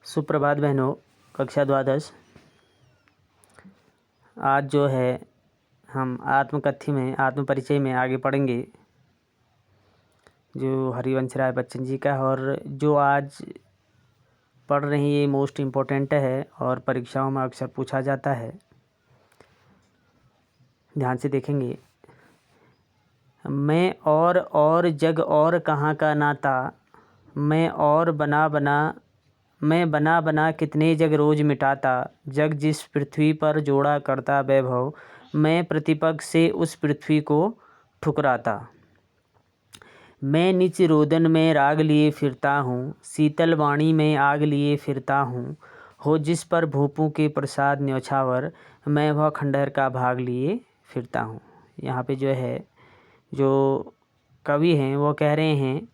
सुप्रभात बहनों, कक्षा द्वादश। आज जो है हम आत्मकथ्य में आत्म परिचय में आगे पढ़ेंगे जो हरिवंश राय बच्चन जी का है। और जो आज पढ़ रहे हैं ये मोस्ट इम्पोर्टेंट है और परीक्षाओं में अक्सर पूछा जाता है। ध्यान से देखेंगे। मैं और जग और कहाँ का नाता, मैं बना बना कितने जग रोज मिटाता। जग जिस पृथ्वी पर जोड़ा करता वैभव, मैं प्रतिपक्ष से उस पृथ्वी को ठुकराता। मैं निच रोदन में राग लिए फिरता हूँ, शीतल वाणी में आग लिए फिरता हूँ। हो जिस पर भूपों के प्रसाद न्योछावर, मैं वह खंडहर का भाग लिए फिरता हूँ। यहाँ पे जो है जो कवि हैं वो कह रहे हैं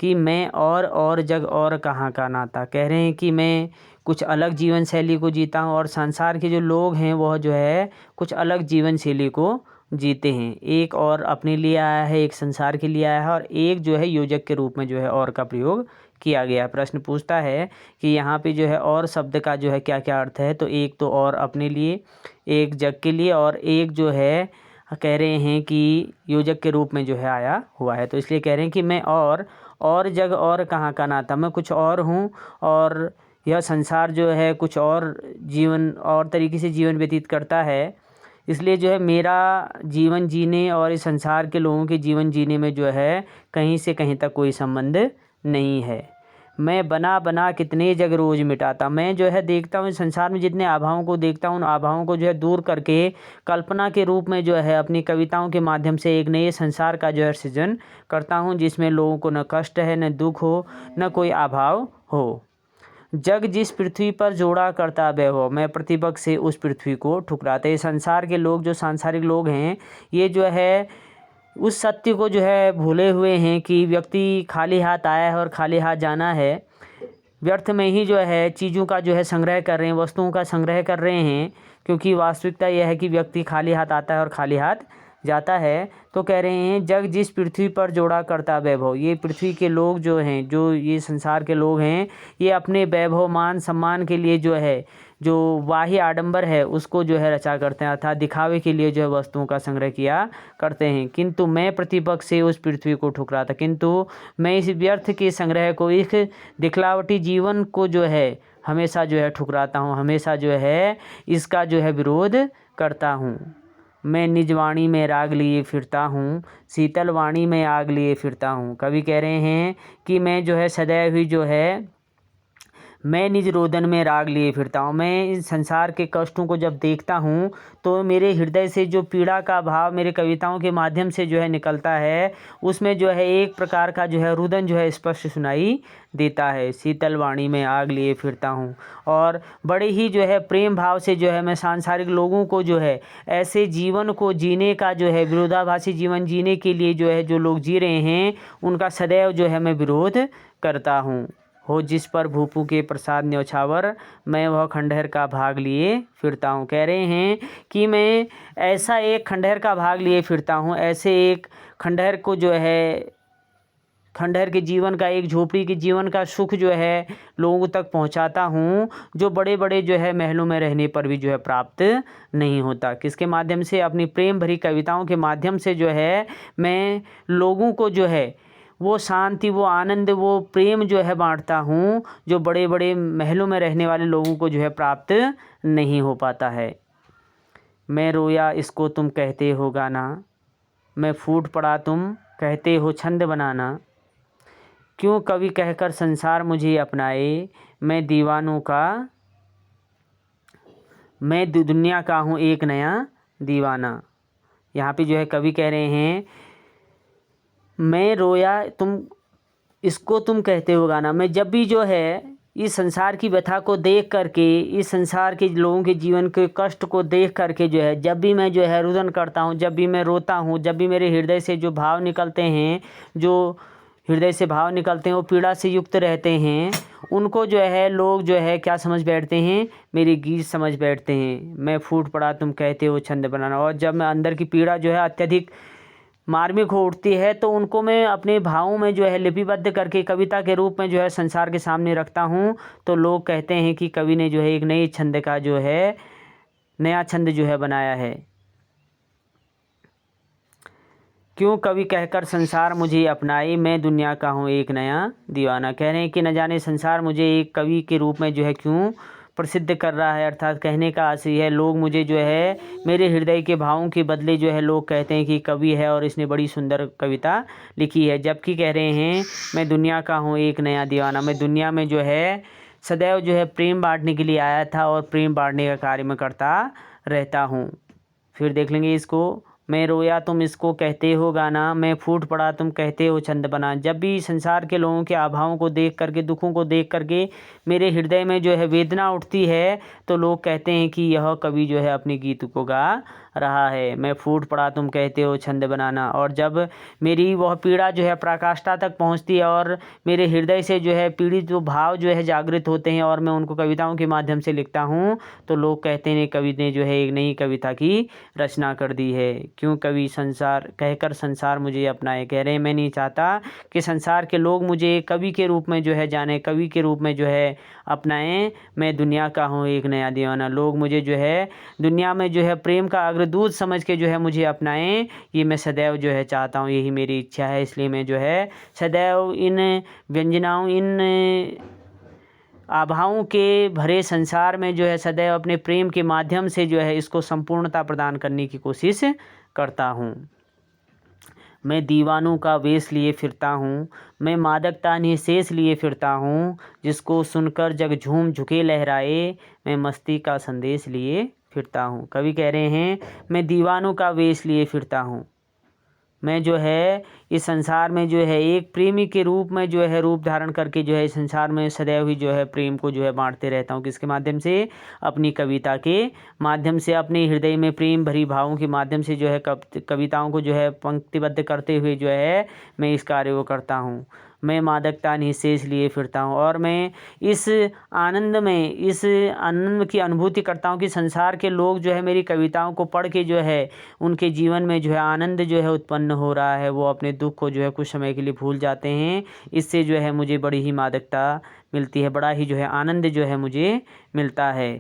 कि मैं और जग और कहाँ का नाता। कह रहे हैं कि मैं कुछ अलग जीवन शैली को जीता हूँ और संसार के जो लोग हैं वह जो है कुछ अलग जीवन शैली को जीते हैं। एक और अपने लिए आया है, एक संसार के लिए आया है और एक जो है योजक के रूप में जो है और का प्रयोग किया गया। प्रश्न पूछता है कि यहाँ पे जो है और शब्द का जो है क्या क्या अर्थ है। तो एक तो और अपने लिए, एक जग के लिए और एक जो है कह रहे हैं कि योजक के रूप में जो है आया हुआ है। तो इसलिए कह रहे हैं कि मैं और जग और कहाँ का नाता, मैं कुछ और हूँ और यह संसार जो है कुछ और जीवन और तरीके से जीवन व्यतीत करता है। इसलिए जो है मेरा जीवन जीने और इस संसार के लोगों के जीवन जीने में जो है कहीं से कहीं तक कोई संबंध नहीं है। मैं बना बना कितने जग रोज मिटाता। मैं जो है देखता हूँ इस संसार में जितने आभाओं को देखता हूँ उन आभाओं को जो है दूर करके कल्पना के रूप में जो है अपनी कविताओं के माध्यम से एक नए संसार का जो है सृजन करता हूँ, जिसमें लोगों को न कष्ट है, न दुख हो, न कोई अभाव हो। जग जिस पृथ्वी पर जोड़ा करता वैभव, मैं प्रतिपक्ष से उस पृथ्वी को ठुकराते। संसार के लोग जो सांसारिक लोग हैं ये जो है उस सत्य को जो है भूले हुए हैं कि व्यक्ति खाली हाथ आया है और खाली हाथ जाना है। व्यर्थ में ही जो है चीज़ों का जो है संग्रह कर रहे हैं, वस्तुओं का संग्रह कर रहे हैं, क्योंकि वास्तविकता यह है कि व्यक्ति खाली हाथ आता है और खाली हाथ जाता है। तो कह रहे हैं जग जिस पृथ्वी पर जोड़ा करता वैभव, ये पृथ्वी के लोग जो हैं, जो ये संसार के लोग हैं, ये अपने वैभव मान सम्मान के लिए जो है जो बाह्य आडंबर है उसको जो है रचा करते हैं, अर्थात दिखावे के लिए जो है वस्तुओं का संग्रह किया करते हैं। किंतु मैं प्रतिपक्ष से उस पृथ्वी को ठुकराता, किंतु मैं इस व्यर्थ के संग्रह को, इस दिखलावटी जीवन को जो है हमेशा जो है ठुकराता हूँ, हमेशा जो है इसका जो है विरोध करता हूँ। मैं निज वाणी में राग लिए फिरता हूँ, शीतल वाणी में आग लिए फिरता हूँ। कवि कह रहे हैं कि मैं जो है सदैव ही जो है मैं निज रोदन में राग लिए फिरता हूँ। मैं इस संसार के कष्टों को जब देखता हूँ तो मेरे हृदय से जो पीड़ा का भाव मेरे कविताओं के माध्यम से जो है निकलता है, उसमें जो है एक प्रकार का जो है रुदन जो है स्पष्ट सुनाई देता है। शीतल वाणी में आग लिए फिरता हूँ और बड़े ही जो है प्रेम भाव से जो है मैं सांसारिक लोगों को जो है ऐसे जीवन को जीने का जो है विरोधाभासी जीवन जीने के लिए जो है जो लोग जी रहे हैं उनका सदैव जो है मैं विरोध करता हूँ। हो जिस पर भूपू के प्रसाद न्योछावर, मैं वह खंडहर का भाग लिए फिरता हूँ। कह रहे हैं कि मैं ऐसा एक खंडहर का भाग लिए फिरता हूँ, ऐसे एक खंडहर को जो है खंडहर के जीवन का, एक झोपड़ी के जीवन का सुख जो है लोगों तक पहुंचाता हूं, जो बड़े बड़े जो है महलों में रहने पर भी जो है प्राप्त नहीं होता। किसके माध्यम से? अपनी प्रेम भरी कविताओं के माध्यम से जो है मैं लोगों को जो है वो शांति, वो आनंद, वो प्रेम जो है बांटता हूँ, जो बड़े बड़े महलों में रहने वाले लोगों को जो है प्राप्त नहीं हो पाता है। मैं रोया इसको तुम कहते हो गाना, मैं फूट पड़ा तुम कहते हो छंद बनाना। क्यों कवि कहकर संसार मुझे अपनाए, मैं दीवानों का, मैं दुनिया का हूँ एक नया दीवाना। यहाँ पे जो है कवि कह रहे हैं मैं रोया इसको तुम कहते हो गाना। मैं जब भी जो है इस संसार की व्यथा को देख करके, इस संसार के लोगों के जीवन के कष्ट को देख करके जो है जब भी मैं जो है रुदन करता हूँ, जब भी मैं रोता हूँ, जब भी मेरे हृदय से जो भाव निकलते हैं, जो हृदय से भाव निकलते हैं वो पीड़ा से युक्त रहते हैं, उनको जो है लोग जो है क्या समझ बैठते हैं? मेरे गीत समझ बैठते हैं। मैं फूट पड़ा तुम कहते हो छंद बनाना। और जब मैं अंदर की पीड़ा जो है अत्यधिक मार्मिक हो उठती है तो उनको मैं अपने भावों में जो है लिपिबद्ध करके कविता के रूप में जो है संसार के सामने रखता हूँ। तो लोग कहते हैं कि कवि ने जो है एक नई छंद का जो है नया छंद जो है बनाया है। क्यों कवि कहकर संसार मुझे अपनाए, मैं दुनिया का हूँ एक नया दीवाना। कह रहे हैं कि न जाने संसार मुझे एक कवि के रूप में जो है क्यों प्रसिद्ध कर रहा है। अर्थात कहने का आशय है लोग मुझे जो है मेरे हृदय के भावों के बदले जो है लोग कहते हैं कि कवि है और इसने बड़ी सुंदर कविता लिखी है, जबकि कह रहे हैं मैं दुनिया का हूँ एक नया दीवाना। मैं दुनिया में जो है सदैव जो है प्रेम बांटने के लिए आया था और प्रेम बांटने का कार्य मैं करता रहता हूँ। फिर देख लेंगे इसको। मैं रोया तुम इसको कहते हो गाना, मैं फूट पड़ा तुम कहते हो छंद बना। जब भी संसार के लोगों के अभावों को देख करके, दुखों को देख करके मेरे हृदय में जो है वेदना उठती है तो लोग कहते हैं कि यह कवि जो है अपने गीत को गा रहा है। मैं फूट पड़ा तुम कहते हो छंद बनाना। और जब मेरी वह पीड़ा जो है पराकाष्ठा तक पहुंचती है और मेरे हृदय से जो है पीड़ित जो भाव जो है जागृत होते हैं और मैं उनको कविताओं के माध्यम से लिखता हूँ तो लोग कहते हैं कवि ने जो है एक नई कविता की रचना कर दी है। क्यों कवि संसार कहकर संसार मुझे अपनाए। कह रहे हैं मैं नहीं चाहता कि संसार के लोग मुझे कवि के रूप में जो है जाने, कवि के रूप में जो है अपनाएं। मैं दुनिया का हूँ एक नया दीवाना। लोग मुझे जो है दुनिया में जो है प्रेम का अग्रदूत समझ के जो है मुझे अपनाएं, ये मैं सदैव जो है चाहता हूँ, यही मेरी इच्छा है। इसलिए मैं जो है सदैव इन व्यंजनाओं, इन आभाओं के भरे संसार में जो है सदैव अपने प्रेम के माध्यम से जो है इसको संपूर्णता प्रदान करने की कोशिश करता हूँ। मैं दीवानों का वेश लिए फिरता हूँ, मैं मादकता निःशेष लिए फिरता हूँ, जिसको सुनकर जग झूम झुके लहराए, मैं मस्ती का संदेश लिए फिरता हूँ। कवि कह रहे हैं मैं दीवानों का वेश लिए फिरता हूँ। मैं जो है इस संसार में जो है एक प्रेमी के रूप में जो है रूप धारण करके जो है इस संसार में सदैव ही जो है प्रेम को जो है बांटते रहता हूँ। किसके माध्यम से? अपनी कविता के माध्यम से, अपने हृदय में प्रेम भरी भावों के माध्यम से जो है कविताओं को जो है पंक्तिबद्ध करते हुए जो है मैं इस कार्य को करता हूँ। मैं मादकता निःशेष लिए फिरता हूँ और मैं इस आनंद की अनुभूति करता हूँ कि संसार के लोग जो है मेरी कविताओं को पढ़ के जो है उनके जीवन में जो है आनंद जो है उत्पन्न हो रहा है। वो अपने दुख को जो है कुछ समय के लिए भूल जाते हैं। इससे जो है मुझे बड़ी ही मादकता मिलती है, बड़ा ही जो है आनंद जो है मुझे मिलता है।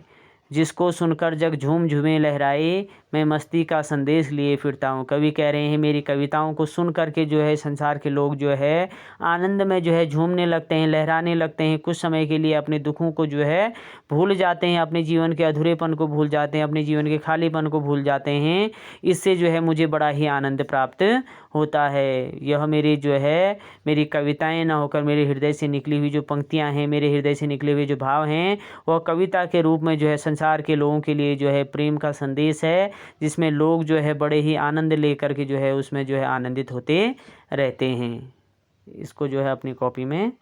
जिसको सुनकर जग झूम झूमे लहराए, मैं मस्ती का संदेश लिए फिरता हूँ। कवि कह रहे हैं मेरी कविताओं को सुन करके जो है संसार के लोग जो है आनंद में जो है झूमने लगते हैं, लहराने लगते हैं। कुछ समय के लिए अपने दुखों को जो है भूल जाते हैं, अपने जीवन के अधूरेपन को भूल जाते हैं, अपने जीवन के खालीपन को भूल जाते हैं। इससे जो है मुझे बड़ा ही आनंद प्राप्त होता है। यह मेरी जो है मेरी कविताएं ना होकर मेरे हृदय से निकली हुई जो पंक्तियां हैं, मेरे हृदय से निकले हुए जो भाव हैं, वह कविता के रूप में जो है संसार के लोगों के लिए जो है प्रेम का संदेश है, जिसमें लोग जो है बड़े ही आनंद लेकर के जो है उसमें जो है आनंदित होते रहते हैं। इसको जो है अपनी कॉपी में